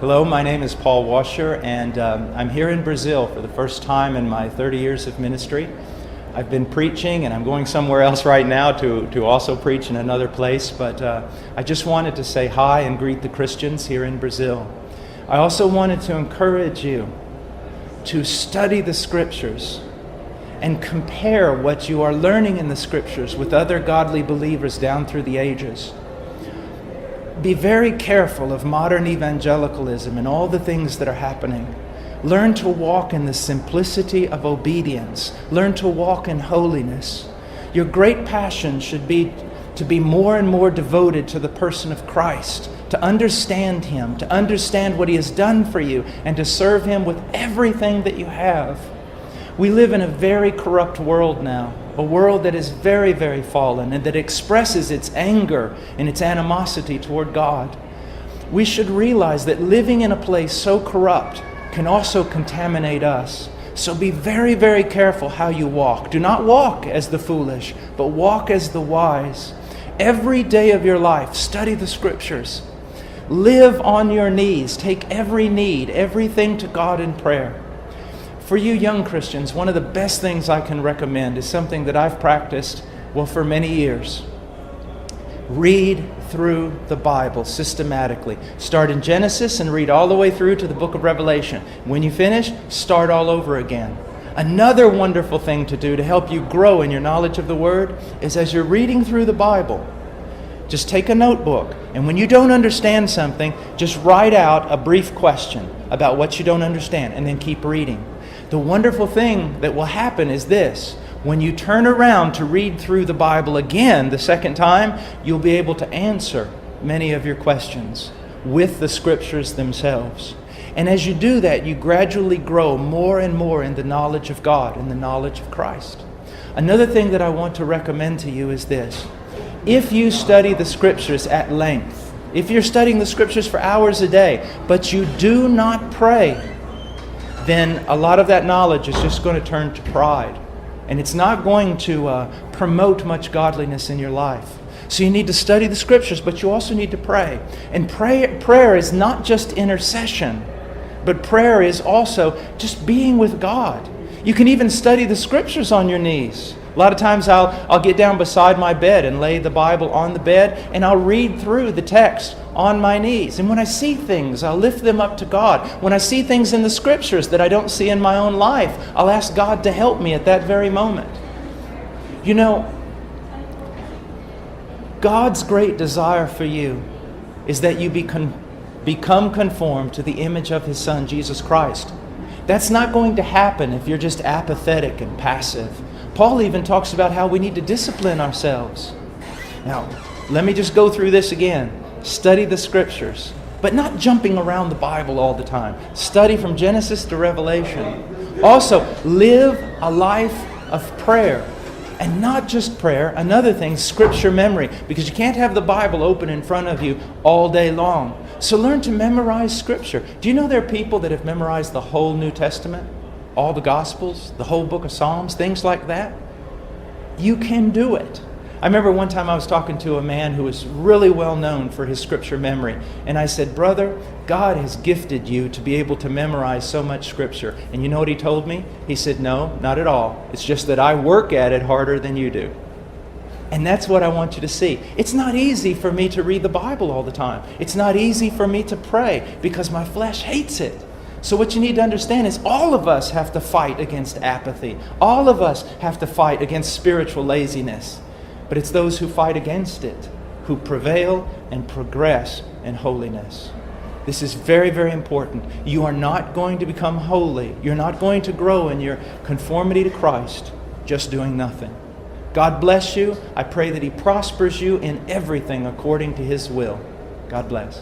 Hello, my name is Paul Washer, and I'm here in Brazil for the first time in my 30 years of ministry. I've been preaching, and I'm going somewhere else right now to also preach in another place, but I just wanted to say hi and greet the Christians here in Brazil. I also wanted to encourage you to study the Scriptures and compare what you are learning in the Scriptures with other godly believers down through the ages. Be very careful of modern evangelicalism and all the things that are happening. Learn to walk in the simplicity of obedience. Learn to walk in holiness. Your great passion should be to be more and more devoted to the person of Christ, to understand Him, to understand what He has done for you, and to serve Him with everything that you have. We live in a very corrupt world now, a world that is very, very fallen and that expresses its anger and its animosity toward God. We should realize that living in a place so corrupt can also contaminate us. So be very, very careful how you walk. Do not walk as the foolish, but walk as the wise. Every day of your life, study the Scriptures. Live on your knees. Take every need, everything to God in prayer. For you young Christians, one of the best things I can recommend is something that I've practiced, for many years. Read through the Bible systematically. Start in Genesis and read all the way through to the book of Revelation. When you finish, start all over again. Another wonderful thing to do to help you grow in your knowledge of the Word is as you're reading through the Bible, just take a notebook, and when you don't understand something, just write out a brief question about what you don't understand, and then keep reading. The wonderful thing that will happen is this: when you turn around to read through the Bible again the second time, you'll be able to answer many of your questions with the Scriptures themselves. And as you do that, you gradually grow more and more in the knowledge of God, in the knowledge of Christ. Another thing that I want to recommend to you is this: if you study the Scriptures at length, if you're studying the Scriptures for hours a day, but you do not pray, then a lot of that knowledge is just going to turn to pride. And it's not going to promote much godliness in your life. So you need to study the Scriptures, but you also need to pray. And prayer is not just intercession, but prayer is also just being with God. You can even study the Scriptures on your knees. A lot of times I'll get down beside my bed and lay the Bible on the bed, and I'll read through the text on my knees. And when I see things, I'll lift them up to God. When I see things in the Scriptures that I don't see in my own life, I'll ask God to help me at that very moment. You know, God's great desire for you is that you become conformed to the image of His Son, Jesus Christ. That's not going to happen if you're just apathetic and passive. Paul even talks about how we need to discipline ourselves. Now, let me just go through this again. Study the Scriptures, but not jumping around the Bible all the time. Study from Genesis to Revelation. Also, live a life of prayer. And not just prayer, another thing, Scripture memory, because you can't have the Bible open in front of you all day long. So learn to memorize Scripture. Do you know there are people that have memorized the whole New Testament? All the Gospels, the whole book of Psalms, things like that? You can do it. I remember one time I was talking to a man who was really well known for his Scripture memory. And I said, "Brother, God has gifted you to be able to memorize so much Scripture." And you know what he told me? He said, "No, not at all. It's just that I work at it harder than you do." And that's what I want you to see. It's not easy for me to read the Bible all the time. It's not easy for me to pray because my flesh hates it. So what you need to understand is all of us have to fight against apathy. All of us have to fight against spiritual laziness. But it's those who fight against it who prevail and progress in holiness. This is very, very important. You are not going to become holy. You're not going to grow in your conformity to Christ just doing nothing. God bless you. I pray that He prospers you in everything according to His will. God bless.